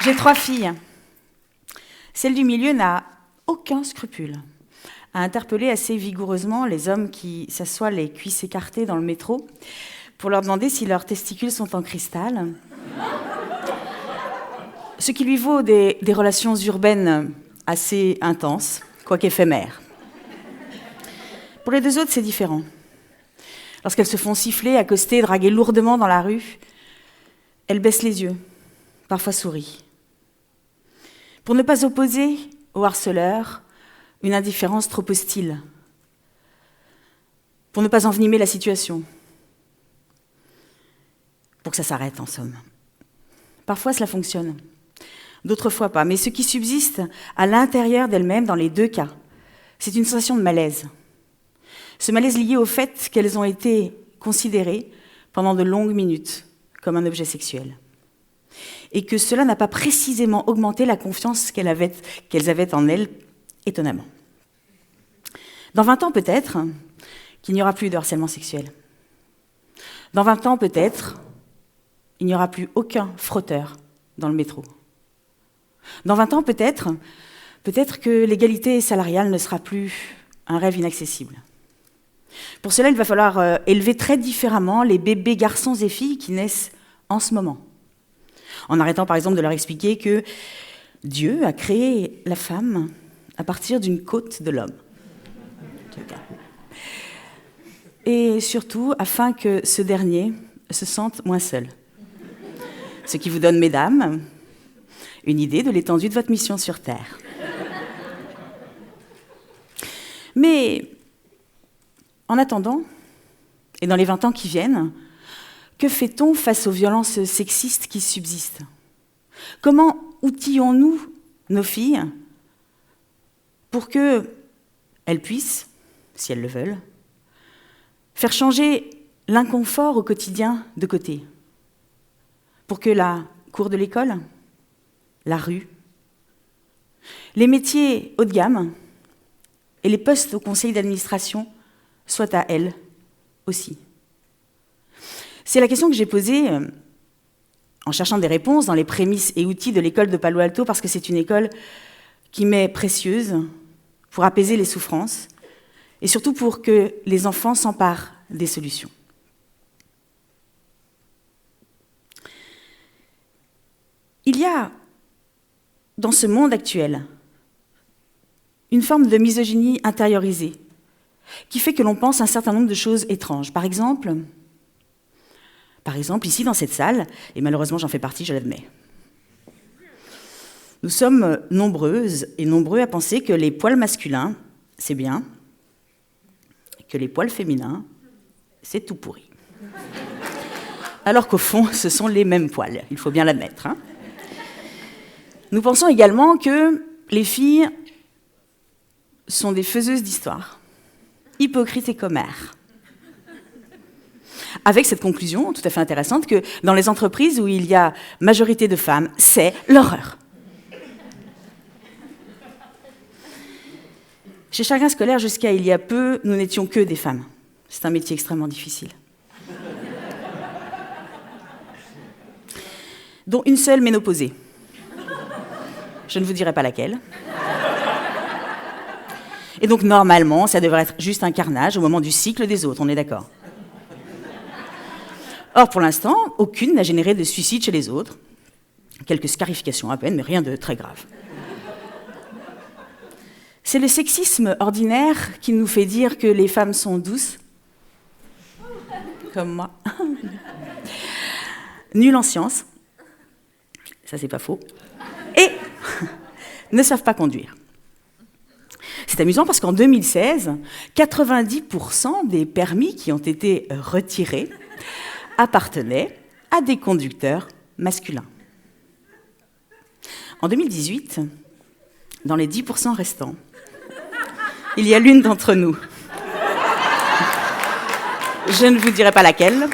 J'ai 3 filles. Celle du milieu n'a aucun scrupule à interpeller assez vigoureusement les hommes qui s'assoient les cuisses écartées dans le métro pour leur demander si leurs testicules sont en cristal. Ce qui lui vaut des relations urbaines assez intenses, quoique éphémères. Pour les 2 autres, c'est différent. Lorsqu'elles se font siffler, accoster, draguer lourdement dans la rue, elles baissent les yeux, parfois sourient. Pour ne pas opposer au harceleur une indifférence trop hostile. Pour ne pas envenimer la situation. Pour que ça s'arrête, en somme. Parfois, cela fonctionne. D'autres fois pas. Mais ce qui subsiste à l'intérieur d'elles-mêmes, dans les 2 cas, c'est une sensation de malaise. Ce malaise lié au fait qu'elles ont été considérées pendant de longues minutes comme un objet sexuel. Et que cela n'a pas précisément augmenté la confiance qu'elles avaient en elles, étonnamment. Dans 20 ans, peut-être, qu'il n'y aura plus de harcèlement sexuel. Dans 20 ans, peut-être, il n'y aura plus aucun frotteur dans le métro. Dans 20 ans, peut-être que l'égalité salariale ne sera plus un rêve inaccessible. Pour cela, il va falloir élever très différemment les bébés garçons et filles qui naissent en ce moment. En arrêtant par exemple de leur expliquer que Dieu a créé la femme à partir d'une côte de l'homme. Et surtout, afin que ce dernier se sente moins seul. Ce qui vous donne, mesdames, une idée de l'étendue de votre mission sur Terre. Mais, en attendant, et dans les 20 ans qui viennent, que fait-on face aux violences sexistes qui subsistent? Comment outillons-nous nos filles pour qu'elles puissent, si elles le veulent, faire changer l'inconfort au quotidien de côté? Pour que la cour de l'école, la rue, les métiers haut de gamme et les postes au conseil d'administration soient à elles aussi. C'est la question que j'ai posée en cherchant des réponses dans les prémices et outils de l'école de Palo Alto, parce que c'est une école qui m'est précieuse pour apaiser les souffrances et surtout pour que les enfants s'emparent des solutions. Il y a, dans ce monde actuel, une forme de misogynie intériorisée qui fait que l'on pense un certain nombre de choses étranges. Par exemple, ici dans cette salle, et malheureusement j'en fais partie, je l'admets, nous sommes nombreuses et nombreux à penser que les poils masculins, c'est bien, que les poils féminins, c'est tout pourri. Alors qu'au fond, ce sont les mêmes poils, il faut bien l'admettre. Nous pensons également que les filles sont des faiseuses d'histoire, hypocrites et commères. Avec cette conclusion tout à fait intéressante que dans les entreprises où il y a majorité de femmes, c'est l'horreur. Chez Chagrin Scolaire, jusqu'à il y a peu, nous n'étions que des femmes. C'est un métier extrêmement difficile. Dont une seule ménopausée. Je ne vous dirai pas laquelle. Et donc, normalement, ça devrait être juste un carnage au moment du cycle des autres, on est d'accord? Or, pour l'instant, aucune n'a généré de suicide chez les autres. Quelques scarifications à peine, mais rien de très grave. C'est le sexisme ordinaire qui nous fait dire que les femmes sont douces, comme moi, nulles en sciences, ça c'est pas faux, et ne savent pas conduire. C'est amusant parce qu'en 2016, 90% des permis qui ont été retirés appartenaient à des conducteurs masculins. En 2018, dans les 10% restants, il y a l'une d'entre nous. Je ne vous dirai pas laquelle.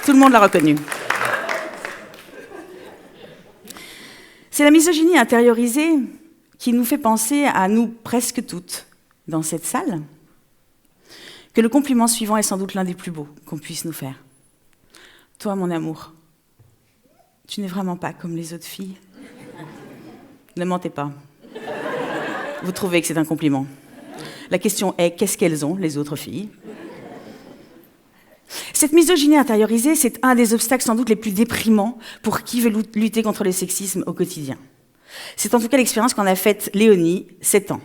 Tout le monde l'a reconnue. C'est la misogynie intériorisée qui nous fait penser à nous presque toutes dans cette salle que le compliment suivant est sans doute l'un des plus beaux qu'on puisse nous faire. Toi, mon amour, tu n'es vraiment pas comme les autres filles. Ne mentez pas. Vous trouvez que c'est un compliment. La question est, qu'est-ce qu'elles ont, les autres filles? Cette misogynie intériorisée, c'est un des obstacles sans doute les plus déprimants pour qui veut lutter contre le sexisme au quotidien. C'est en tout cas l'expérience qu'en a faite Léonie, 7 ans.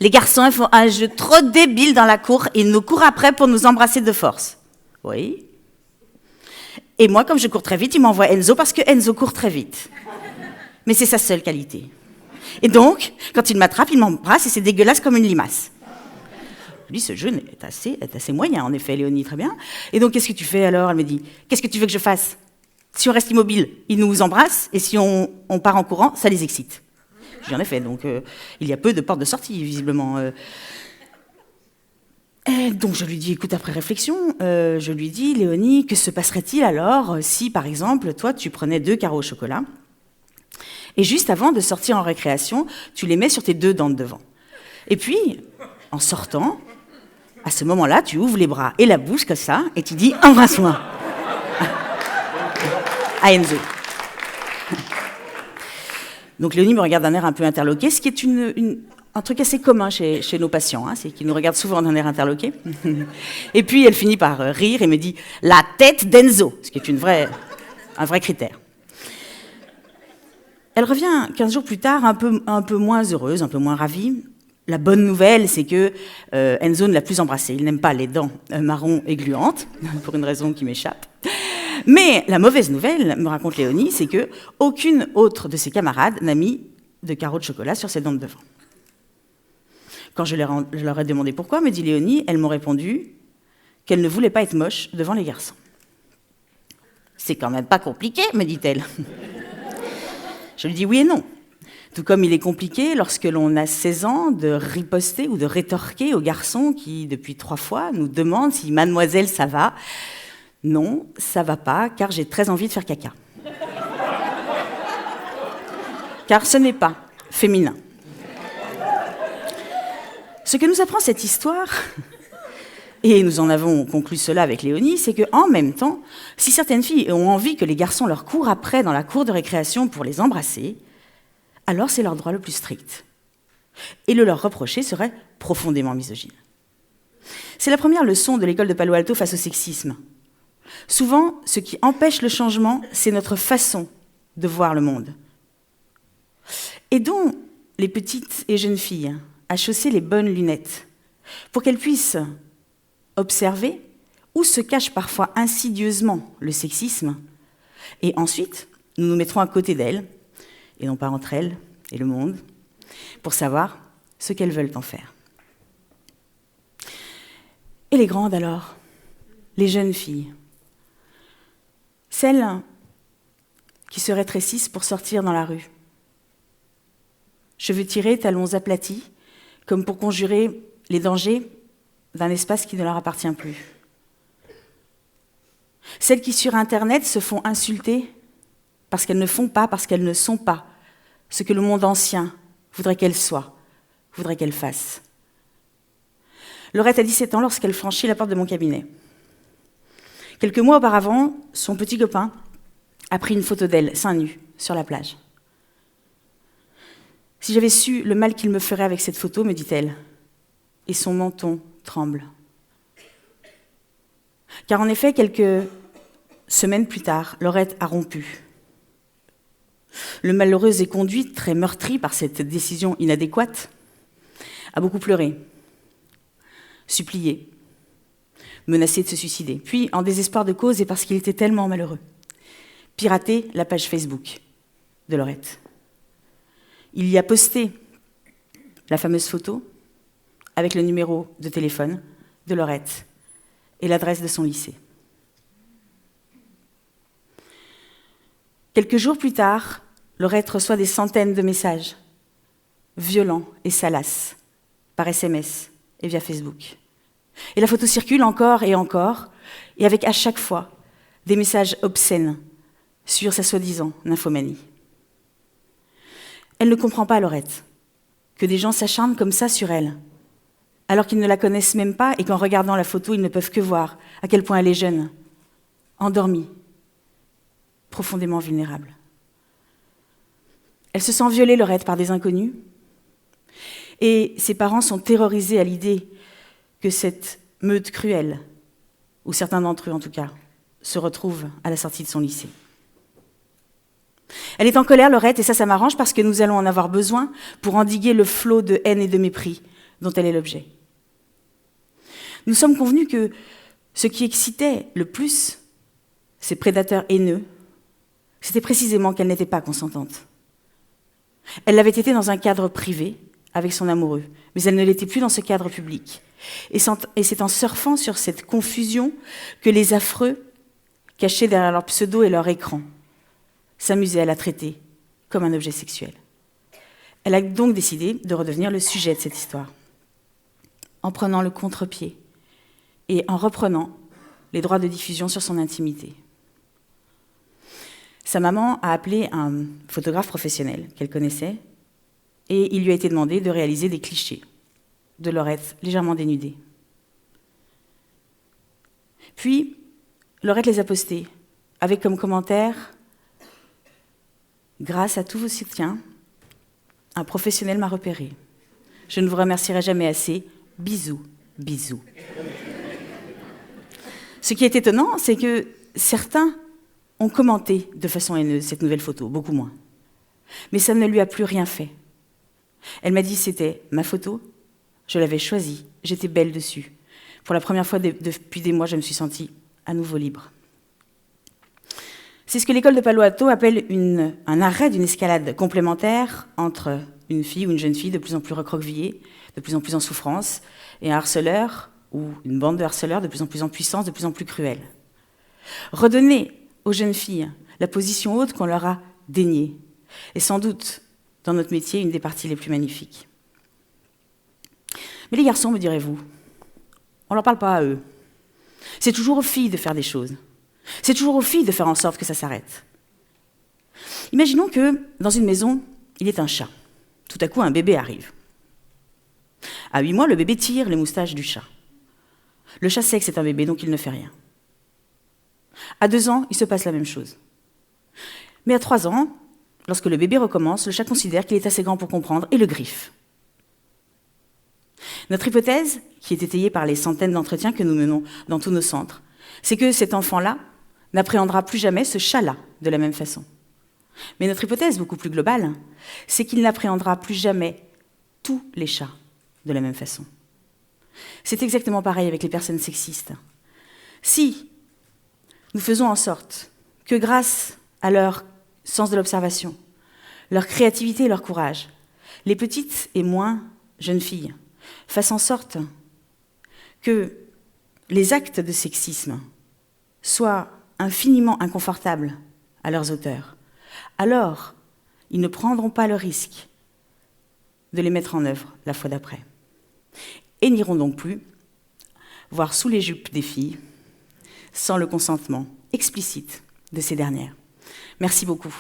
Les garçons ils font un jeu trop débile dans la cour et ils nous courent après pour nous embrasser de force. Oui. Et moi, comme je cours très vite, il m'envoie Enzo parce que Enzo court très vite. Mais c'est sa seule qualité. Et donc, quand il m'attrape, il m'embrasse et c'est dégueulasse comme une limace. Je dis, ce jeu est assez moyen, en effet, Léonie, très bien. Et donc, qu'est-ce que tu fais alors? Elle me dit, qu'est-ce que tu veux que je fasse? Si on reste immobile, ils nous embrassent, et si on part en courant, ça les excite. Je dis, en effet, donc il y a peu de portes de sortie, visiblement. Et donc, je lui dis, écoute, après réflexion, je lui dis, Léonie, que se passerait-il alors si, par exemple, toi, tu prenais 2 carreaux au chocolat, et juste avant de sortir en récréation, tu les mets sur tes 2 dents de devant. Et puis, en sortant, à ce moment-là, tu ouvres les bras et la bouche comme ça, et tu dis « Embrasse-moi » à Enzo. Donc Léonie me regarde d'un air un peu interloqué, ce qui est un truc assez commun chez nos patients, hein, c'est qu'ils nous regardent souvent d'un air interloqué. Et puis elle finit par rire et me dit « La tête d'Enzo », ce qui est un vrai critère. Elle revient 15 jours plus tard, un peu moins heureuse, un peu moins ravie. La bonne nouvelle, c'est que Enzo ne l'a plus embrassée. Il n'aime pas les dents marron et gluantes, pour une raison qui m'échappe. Mais la mauvaise nouvelle, me raconte Léonie, c'est que aucune autre de ses camarades n'a mis de carreaux de chocolat sur ses dents de devant. Quand je leur ai demandé pourquoi, me dit Léonie, elles m'ont répondu qu'elles ne voulaient pas être moches devant les garçons. C'est quand même pas compliqué, me dit-elle. Je lui dis oui et non. Tout comme il est compliqué, lorsque l'on a 16 ans, de riposter ou de rétorquer aux garçons qui, depuis 3 fois, nous demandent si « mademoiselle, ça va ?» Non, ça va pas, car j'ai très envie de faire caca. Car ce n'est pas féminin. Ce que nous apprend cette histoire, et nous en avons conclu cela avec Léonie, c'est qu'en même temps, si certaines filles ont envie que les garçons leur courent après dans la cour de récréation pour les embrasser, alors c'est leur droit le plus strict. Et le leur reprocher serait profondément misogyne. C'est la première leçon de l'école de Palo Alto face au sexisme. Souvent, ce qui empêche le changement, c'est notre façon de voir le monde. Aidons les petites et jeunes filles à chausser les bonnes lunettes pour qu'elles puissent observer où se cache parfois insidieusement le sexisme, et ensuite, nous nous mettrons à côté d'elles, et non pas entre elles et le monde, pour savoir ce qu'elles veulent en faire. Et les grandes alors? Les jeunes filles? Celles qui se rétrécissent pour sortir dans la rue. Cheveux tirés, talons aplatis, comme pour conjurer les dangers d'un espace qui ne leur appartient plus. Celles qui, sur Internet, se font insulter parce qu'elles ne font pas, parce qu'elles ne sont pas ce que le monde ancien voudrait qu'elles soient, voudrait qu'elles fassent. Laurette a 17 ans lorsqu'elle franchit la porte de mon cabinet. Quelques mois auparavant, son petit copain a pris une photo d'elle, seins nus, sur la plage. Si j'avais su le mal qu'il me ferait avec cette photo, me dit-elle, et son menton tremble. Car en effet, quelques semaines plus tard, Laurette a rompu. Le malheureux est conduit, très meurtri par cette décision inadéquate, a beaucoup pleuré, supplié, menacé de se suicider. Puis, en désespoir de cause et parce qu'il était tellement malheureux, piraté la page Facebook de Laurette. Il y a posté la fameuse photo avec le numéro de téléphone de Laurette et l'adresse de son lycée. Quelques jours plus tard, Laurette reçoit des centaines de messages violents et salaces par SMS et via Facebook. Et la photo circule encore, et avec à chaque fois des messages obscènes sur sa soi-disant nymphomanie. Elle ne comprend pas, Laurette, que des gens s'acharnent comme ça sur elle, alors qu'ils ne la connaissent même pas et qu'en regardant la photo, ils ne peuvent que voir à quel point elle est jeune, endormie, profondément vulnérable. Elle se sent violée, Laurette, par des inconnus, et ses parents sont terrorisés à l'idée que cette meute cruelle, ou certains d'entre eux en tout cas, se retrouvent à la sortie de son lycée. Elle est en colère, Laurette, et ça m'arrange parce que nous allons en avoir besoin pour endiguer le flot de haine et de mépris dont elle est l'objet. Nous sommes convenus que ce qui excitait le plus ces prédateurs haineux, c'était précisément qu'elle n'était pas consentante. Elle l'avait été dans un cadre privé, avec son amoureux, mais elle ne l'était plus dans ce cadre public. Et c'est en surfant sur cette confusion que les affreux, cachés derrière leur pseudo et leur écran, s'amusaient à la traiter comme un objet sexuel. Elle a donc décidé de redevenir le sujet de cette histoire, en prenant le contre-pied et en reprenant les droits de diffusion sur son intimité. Sa maman a appelé un photographe professionnel qu'elle connaissait et il lui a été demandé de réaliser des clichés de Laurette légèrement dénudée. Puis, Laurette les a postés avec comme commentaire « Grâce à tous vos soutiens, un professionnel m'a repéré. Je ne vous remercierai jamais assez. Bisous, bisous. » Ce qui est étonnant, c'est que certains ont commenté de façon haineuse cette nouvelle photo, beaucoup moins. Mais ça ne lui a plus rien fait. Elle m'a dit que c'était ma photo, je l'avais choisie, j'étais belle dessus. Pour la première fois depuis des mois, je me suis sentie à nouveau libre. C'est ce que l'école de Palo Alto appelle un arrêt d'une escalade complémentaire entre une fille ou une jeune fille de plus en plus recroquevillée, de plus en plus en souffrance, et un harceleur ou une bande de harceleurs de plus en puissance, de plus en plus cruelle. Redonner aux jeunes filles la position haute qu'on leur a déniée est sans doute, dans notre métier, une des parties les plus magnifiques. Mais les garçons, me direz-vous, on ne leur parle pas à eux. C'est toujours aux filles de faire des choses. C'est toujours aux filles de faire en sorte que ça s'arrête. Imaginons que, dans une maison, il y ait un chat. Tout à coup, un bébé arrive. À 8 mois, le bébé tire les moustaches du chat. Le chat sait que c'est un bébé, donc il ne fait rien. À 2 ans, il se passe la même chose. Mais à 3 ans, lorsque le bébé recommence, le chat considère qu'il est assez grand pour comprendre et le griffe. Notre hypothèse, qui est étayée par les centaines d'entretiens que nous menons dans tous nos centres, c'est que cet enfant-là n'appréhendera plus jamais ce chat-là de la même façon. Mais notre hypothèse, beaucoup plus globale, c'est qu'il n'appréhendra plus jamais tous les chats de la même façon. C'est exactement pareil avec les personnes sexistes. Si nous faisons en sorte que grâce à leur sens de l'observation, leur créativité et leur courage, les petites et moins jeunes filles fassent en sorte que les actes de sexisme soient infiniment inconfortables à leurs auteurs, alors ils ne prendront pas le risque de les mettre en œuvre la fois d'après. Et n'iront donc plus voir sous les jupes des filles sans le consentement explicite de ces dernières. Merci beaucoup.